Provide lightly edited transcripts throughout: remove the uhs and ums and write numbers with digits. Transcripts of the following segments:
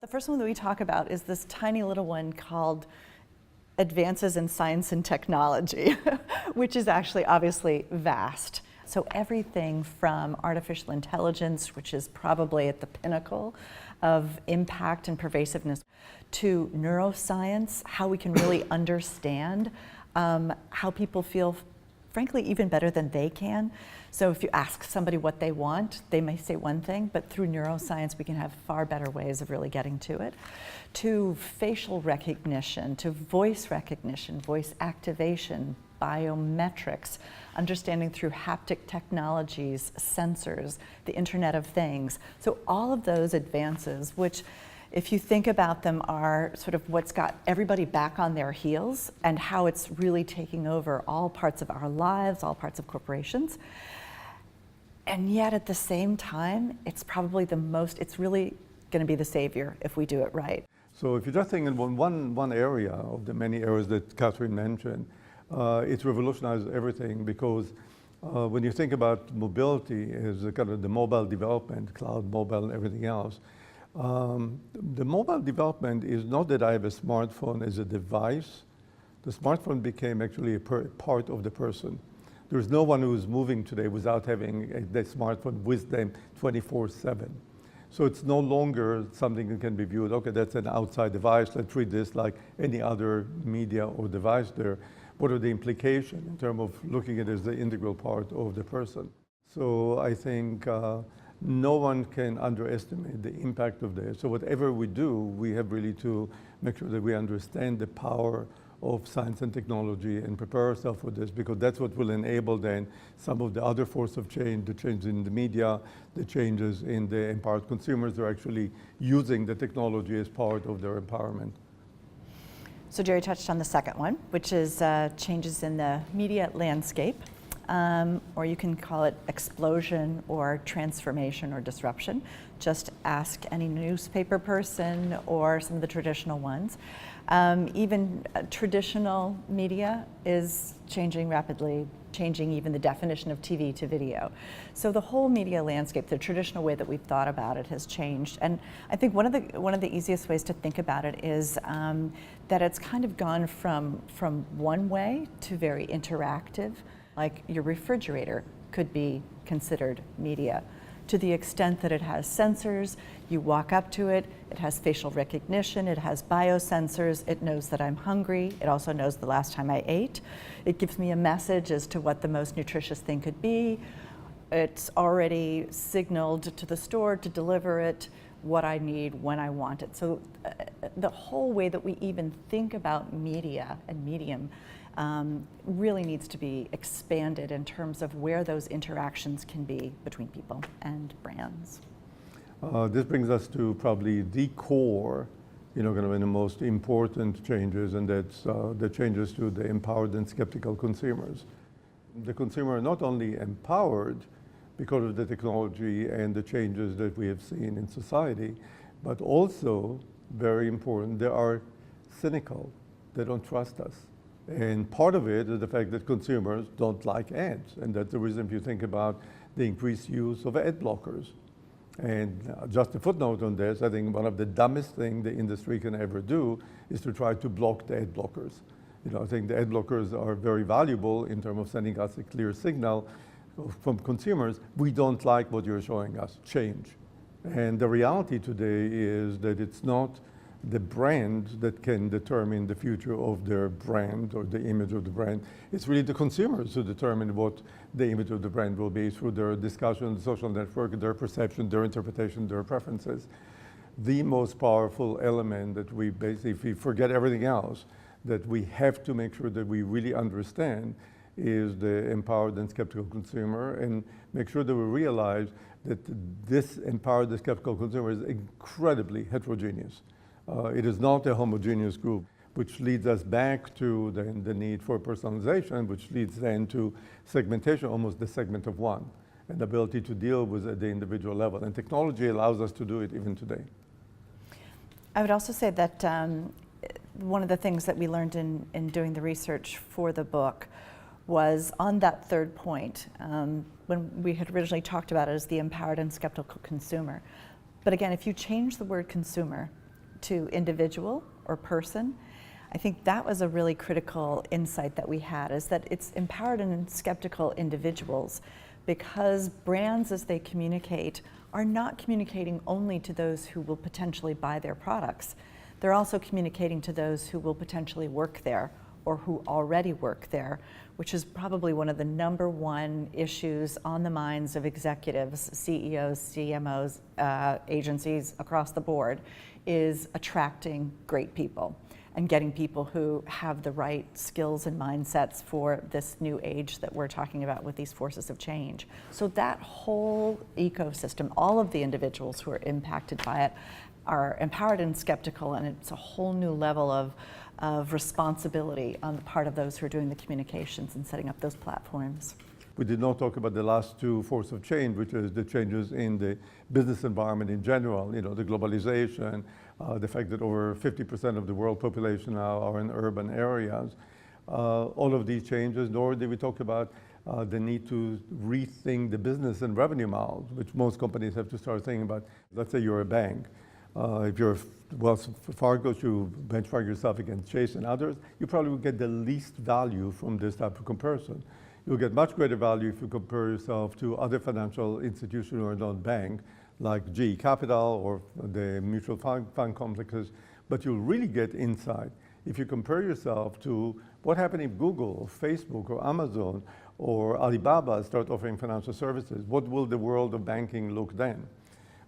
The first one that we talk about is this tiny little one called Advances in Science and Technology, which is actually obviously vast. So everything from artificial intelligence, which is probably at the pinnacle of impact and pervasiveness, to neuroscience, how we can really understand how people feel, frankly, even better than they can. So if you ask somebody what they want, they may say one thing, but through neuroscience, we can have far better ways of really getting to it. To facial recognition, to voice recognition, voice activation, biometrics, understanding through haptic technologies, sensors, the Internet of Things. So all of those advances, which if you think about them are sort of what's got everybody back on their heels and how it's really taking over all parts of our lives, all parts of corporations. And yet at the same time, it's probably it's really going to be the savior if we do it right. So if you just think in one area of the many areas that Catherine mentioned, it's revolutionized everything because when you think about mobility as kind of the mobile development, cloud mobile and everything else, the mobile development is not that I have a smartphone as a device. The smartphone became actually a part of the person. There's no one who is moving today without having the smartphone with them 24/7. So it's no longer something that can be viewed, okay, that's an outside device, let's treat this like any other media or device there. What are the implications in terms of looking at it as the integral part of the person? So I think no one can underestimate the impact of this. So whatever we do, we have really to make sure that we understand the power of science and technology and prepare ourselves for this, because that's what will enable then some of the other force of change, the change in the media, the changes in the empowered consumers who are actually using the technology as part of their empowerment. So Jerry touched on the second one, which is changes in the media landscape, or you can call it explosion or transformation or disruption. Just ask any newspaper person or some of the traditional ones. Even traditional media is changing rapidly, changing even the definition of TV to video. So the whole media landscape, the traditional way that we've thought about it has changed. And I think one of the easiest ways to think about it is that it's kind of gone from one way to very interactive. Like your refrigerator could be considered media, to the extent that it has sensors, you walk up to it, it has facial recognition, it has biosensors, it knows that I'm hungry, it also knows the last time I ate. It gives me a message as to what the most nutritious thing could be. It's already signaled to the store to deliver it, what I need, when I want it. So the whole way that we even think about media and medium really needs to be expanded in terms of where those interactions can be between people and brands. This brings us to probably the core, kind of the most important changes, and that's the changes to the empowered and skeptical consumers. The consumer are not only empowered because of the technology and the changes that we have seen in society, but also, very important, they are cynical. They don't trust us. And part of it is the fact that consumers don't like ads. And that's the reason if you think about the increased use of ad blockers. And just a footnote on this, I think one of the dumbest things the industry can ever do is to try to block the ad blockers. I think the ad blockers are very valuable in terms of sending us a clear signal from consumers. We don't like what you're showing us, change. And the reality today is that it's not the brand that can determine the future of their brand or the image of the brand. It's really the consumers who determine what the image of the brand will be through their discussion, social network, their perception, their interpretation, their preferences. The most powerful element that we basically, if we forget everything else, that we have to make sure that we really understand is the empowered and skeptical consumer, and make sure that we realize that this empowered and skeptical consumer is incredibly heterogeneous. It is not a homogeneous group, which leads us back to the need for personalization, which leads then to segmentation, almost the segment of one, and the ability to deal with at the individual level. And technology allows us to do it even today. I would also say that one of the things that we learned in doing the research for the book was on that third point, when we had originally talked about it as the empowered and skeptical consumer. But again, if you change the word consumer to individual or person. I think that was a really critical insight that we had, is that it's empowered and skeptical individuals, because brands, as they communicate, are not communicating only to those who will potentially buy their products. They're also communicating to those who will potentially work there or who already work there, which is probably one of the #1 issues on the minds of executives, CEOs, CMOs, agencies across the board, is attracting great people and getting people who have the right skills and mindsets for this new age that we're talking about with these forces of change. So that whole ecosystem, all of the individuals who are impacted by it, are empowered and skeptical, and it's a whole new level of responsibility on the part of those who are doing the communications and setting up those platforms. We did not talk about the last two forces of change, which is the changes in the business environment in general, the globalization, the fact that over 50% of the world population now are in urban areas. All of these changes, nor did we talk about the need to rethink the business and revenue models, which most companies have to start thinking about. Let's say you're a bank. If you're Wells Fargo, you benchmark yourself against Chase and others, you probably will get the least value from this type of comparison. You'll get much greater value if you compare yourself to other financial institutions or non-bank, like GE Capital or the mutual fund complexes, but you'll really get insight if you compare yourself to what happened if Google or Facebook or Amazon or Alibaba start offering financial services. What will the world of banking look then?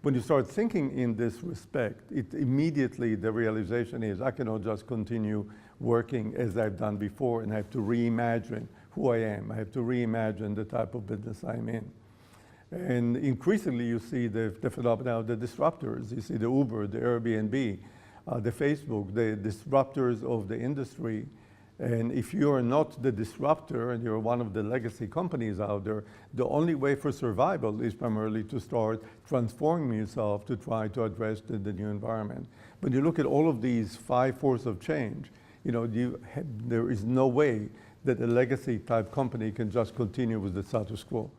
When you start thinking in this respect, immediately the realization is I cannot just continue working as I've done before, and I have to reimagine who I am. I have to reimagine the type of business I'm in. And increasingly you see the phenomena of the disruptors. You see the Uber, the Airbnb, the Facebook, the disruptors of the industry. And if you're not the disruptor and you're one of the legacy companies out there, the only way for survival is primarily to start transforming yourself to try to address the new environment. When you look at all of these 5 forces of change, there is no way that a legacy type company can just continue with the status quo.